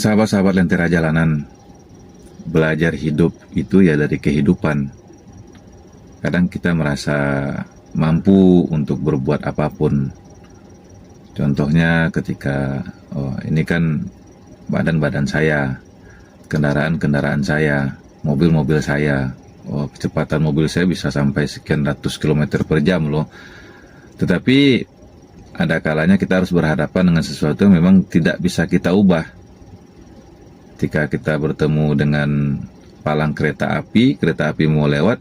Sahabat-sahabat Lentera Jalanan, belajar hidup itu ya dari kehidupan. Kadang kita merasa mampu untuk berbuat apapun. Contohnya ketika, ini kan badan-badan saya, kendaraan-kendaraan saya, mobil-mobil saya. Kecepatan mobil saya bisa sampai sekian ratus kilometer per jam loh. Tetapi ada kalanya kita harus berhadapan dengan sesuatu yang memang tidak bisa kita ubah. Ketika kita bertemu dengan palang kereta api mau lewat,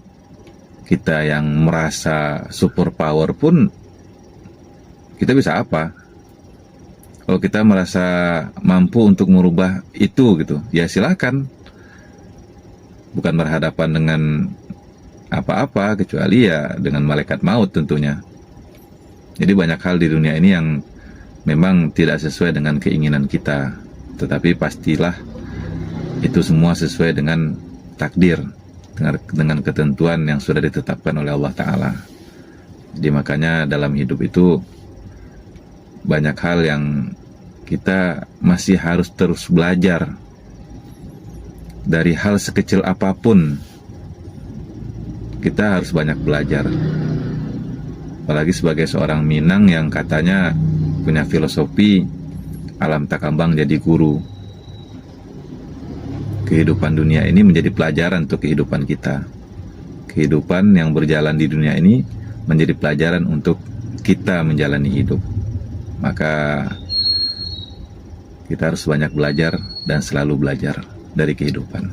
kita yang merasa super power pun, kita bisa apa? Kalau kita merasa mampu untuk merubah itu gitu, ya silakan. Bukan berhadapan dengan apa-apa, kecuali ya dengan malaikat maut tentunya. Jadi banyak hal di dunia ini yang memang tidak sesuai dengan keinginan kita. Tetapi pastilah itu semua sesuai dengan takdir, dengan ketentuan yang sudah ditetapkan oleh Allah Ta'ala. Jadi makanya dalam hidup itu banyak hal yang kita masih harus terus belajar. Dari hal sekecil apapun, kita harus banyak belajar. Apalagi sebagai seorang Minang yang katanya punya filosofi alam takambang jadi guru. Kehidupan dunia ini menjadi pelajaran untuk kehidupan kita. Kehidupan yang berjalan di dunia ini menjadi pelajaran untuk kita menjalani hidup. Maka kita harus banyak belajar dan selalu belajar dari kehidupan.